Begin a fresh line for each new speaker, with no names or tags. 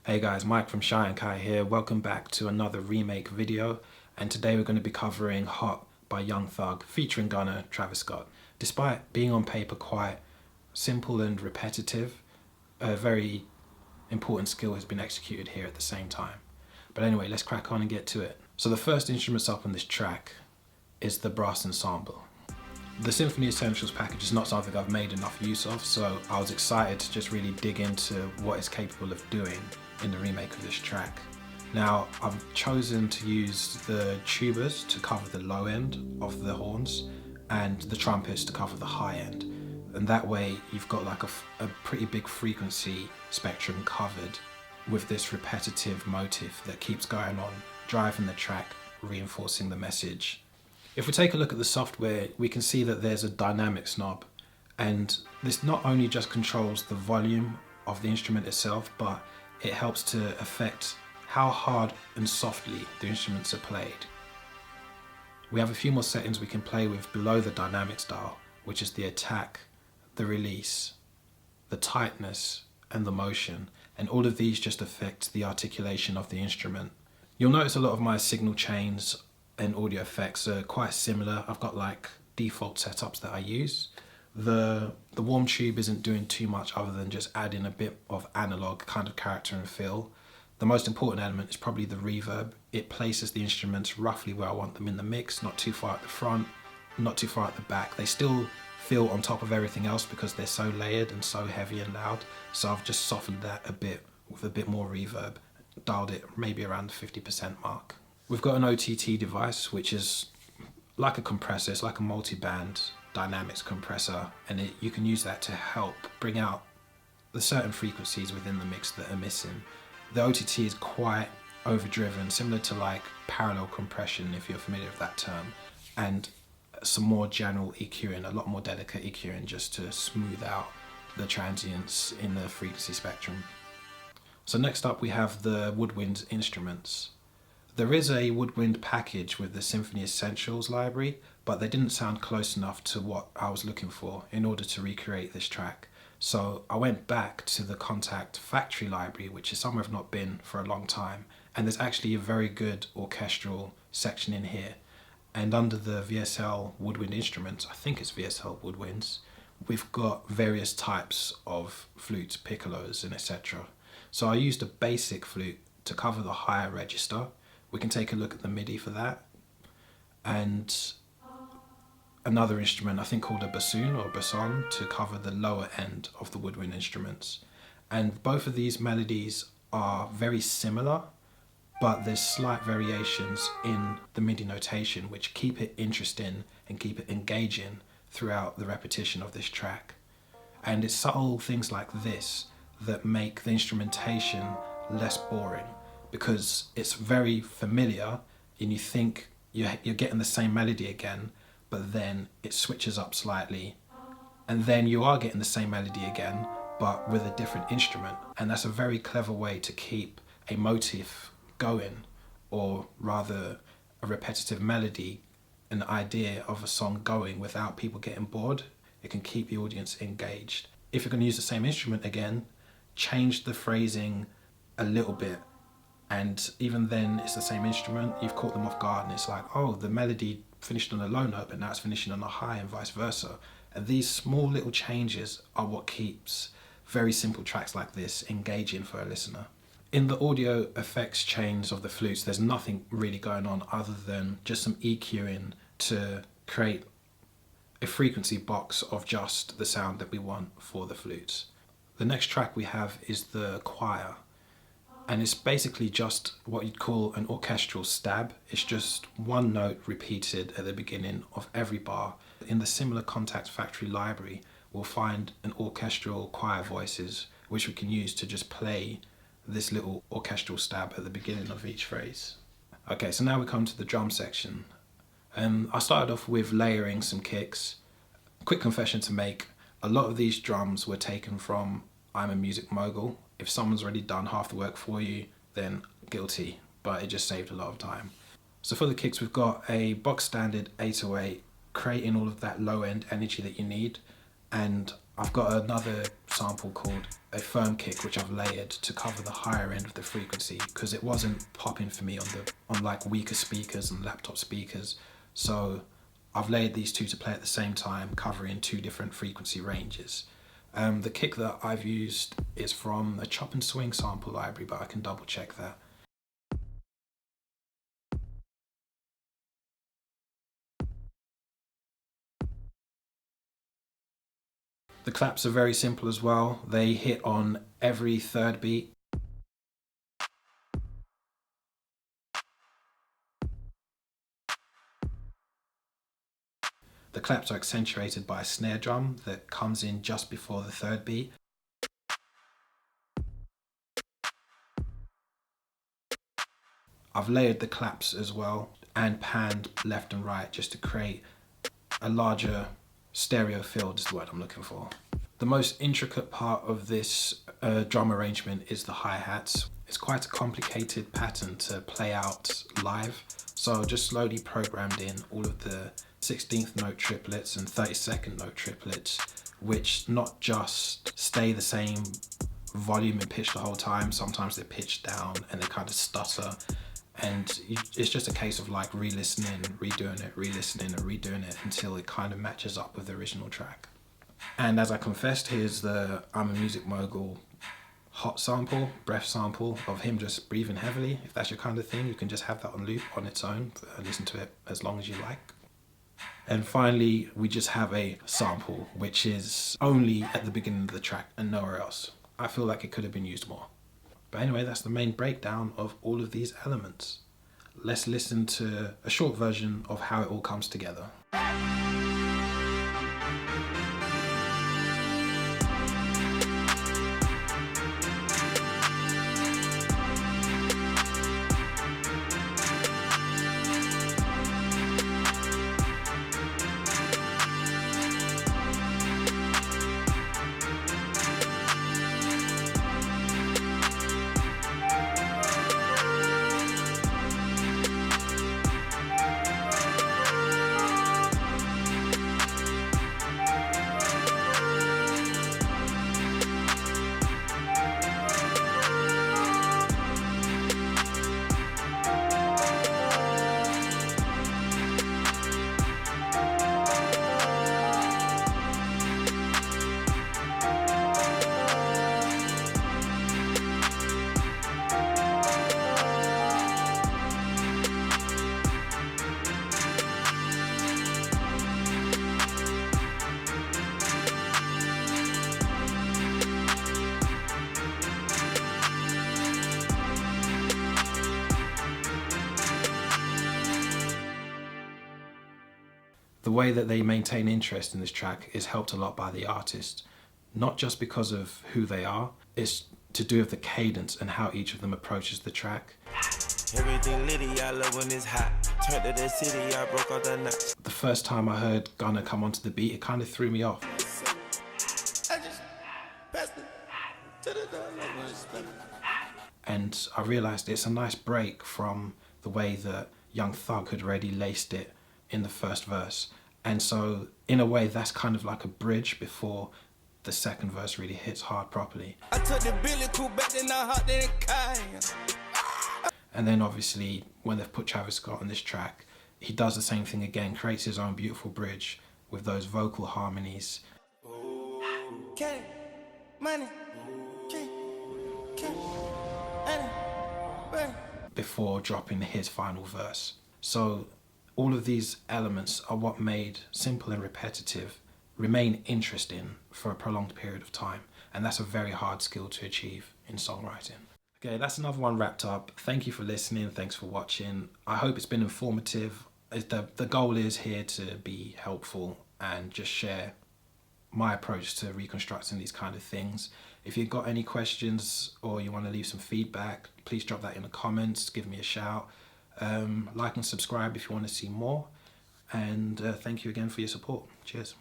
Hey guys, Mike from Enkai here. Welcome back to another remake video, and today we're going to be covering Hot by Young Thug featuring Gunna and Travis Scott. Despite being on paper quite simple and repetitive, a very important skill has been executed here at the same time. But anyway, let's crack on and get to it. So the first instruments up on this track is the brass ensemble. The Symphony Essentials package is not something I've made enough use of, so I was excited to just really dig into what it's capable of doing in the remake of this track. Now, I've chosen to use the tubas to cover the low end of the horns and the trumpets to cover the high end. And that way you've got like a pretty big frequency spectrum covered with this repetitive motif that keeps going on, driving the track, reinforcing the message. If we take a look at the software, we can see that there's a dynamics knob, and this not only just controls the volume of the instrument itself, but it helps to affect how hard and softly the instruments are played. We have a few more settings we can play with below the dynamics dial, which is the attack, the release, the tightness, and the motion, and all of these just affect the articulation of the instrument. You'll notice a lot of my signal chains and audio effects are quite similar. I've got like default setups that I use. The warm tube isn't doing too much other than just adding a bit of analog kind of character and feel. The most important element is probably the reverb. It places the instruments roughly where I want them in the mix, not too far at the front, not too far at the back. They still feel on top of everything else because they're so layered and so heavy and loud. So I've just softened that a bit with a bit more reverb, dialed it maybe around the 50% mark. We've got an OTT device, which is like a compressor. It's like a multi-band dynamics compressor, and you can use that to help bring out the certain frequencies within the mix that are missing. The OTT is quite overdriven, similar to like parallel compression, if you're familiar with that term, and some more general EQing, a lot more delicate EQing, just to smooth out the transients in the frequency spectrum. So next up we have the woodwinds instruments. There is a woodwind package with the Symphony Essentials library, but they didn't sound close enough to what I was looking for in order to recreate this track. So I went back to the Kontakt factory library, which is somewhere I've not been for a long time, and there's actually a very good orchestral section in here. And under the VSL woodwind instruments, I think it's VSL woodwinds, we've got various types of flutes, piccolos, and etc. So I used a basic flute to cover the higher register. We can take a look at the MIDI for that. And another instrument, I think called a bassoon or basson, to cover the lower end of the woodwind instruments. And both of these melodies are very similar, but there's slight variations in the MIDI notation which keep it interesting and keep it engaging throughout the repetition of this track. And it's subtle things like this that make the instrumentation less boring, because it's very familiar and you think you're getting the same melody again, but then it switches up slightly, and then you are getting the same melody again but with a different instrument. And that's a very clever way to keep a motif going, or rather a repetitive melody, an idea of a song going without people getting bored. It can keep the audience engaged. If you're going to use the same instrument again, change the phrasing a little bit, and even then it's the same instrument. You've caught them off guard and it's like, oh, the melody finished on a low note but now it's finishing on a high, and vice versa. And these small little changes are what keeps very simple tracks like this engaging for a listener. In the audio effects chains of the flutes, there's nothing really going on other than just some EQing to create a frequency box of just the sound that we want for the flutes. The next track we have is the choir. And it's basically just what you'd call an orchestral stab. It's just one note repeated at the beginning of every bar. In the similar Kontakt factory library, we'll find an orchestral choir voices, which we can use to just play this little orchestral stab at the beginning of each phrase. Okay, so now we come to the drum section. I started off with layering some kicks. Quick confession to make, a lot of these drums were taken from I'm a Music Mogul. If someone's already done half the work for you, then guilty, but it just saved a lot of time. So for the kicks, we've got a box standard 808, creating all of that low end energy that you need. And I've got another sample called a firm kick, which I've layered to cover the higher end of the frequency because it wasn't popping for me on like weaker speakers and laptop speakers. So I've layered these two to play at the same time, covering two different frequency ranges. The kick that I've used is from a chop and swing sample library, but I can double check that. The claps are very simple as well. They hit on every third beat. The claps are accentuated by a snare drum that comes in just before the third beat. I've layered the claps as well and panned left and right just to create a larger stereo field is the word I'm looking for. The most intricate part of this drum arrangement is the hi-hats. It's quite a complicated pattern to play out live, so I just slowly programmed in all of the 16th note triplets and 32nd note triplets, which not just stay the same volume and pitch the whole time, sometimes they're pitched down and they kind of stutter, and it's just a case of like re-listening, redoing it, re-listening and redoing it until it kind of matches up with the original track. And as I confessed, here's the I'm a Music Mogul hot sample, breath sample of him just breathing heavily. If that's your kind of thing, you can just have that on loop on its own, listen to it as long as you like. And finally, we just have a sample, which is only at the beginning of the track and nowhere else. I feel like it could have been used more. But anyway, that's the main breakdown of all of these elements. Let's listen to a short version of how it all comes together. The way that they maintain interest in this track is helped a lot by the artist, not just because of who they are, it's to do with the cadence and how each of them approaches the track.
Everything litty, I love when it's hot. Turned to the city, I broke all the nuts.
The first time I heard Gunna come onto the beat, it kind of threw me off. And I realised it's a nice break from the way that Young Thug had already laced it in the first verse. And so in a way that's kind of like a bridge before the second verse really hits hard properly. I took the Billy Cool back then I hopped in Enkai. And then obviously when they've put Travis Scott on this track, he does the same thing again, creates his own beautiful bridge with those vocal harmonies. Okay. Money. Okay. Before dropping his final verse. So all of these elements are what made simple and repetitive remain interesting for a prolonged period of time. And that's a very hard skill to achieve in songwriting. Okay, that's another one wrapped up. Thank you for listening. Thanks for watching. I hope it's been informative. The goal is here to be helpful and just share my approach to reconstructing these kind of things. If you've got any questions or you want to leave some feedback, please drop that in the comments, give me a shout. Like and subscribe if you want to see more. And thank you again for your support. Cheers.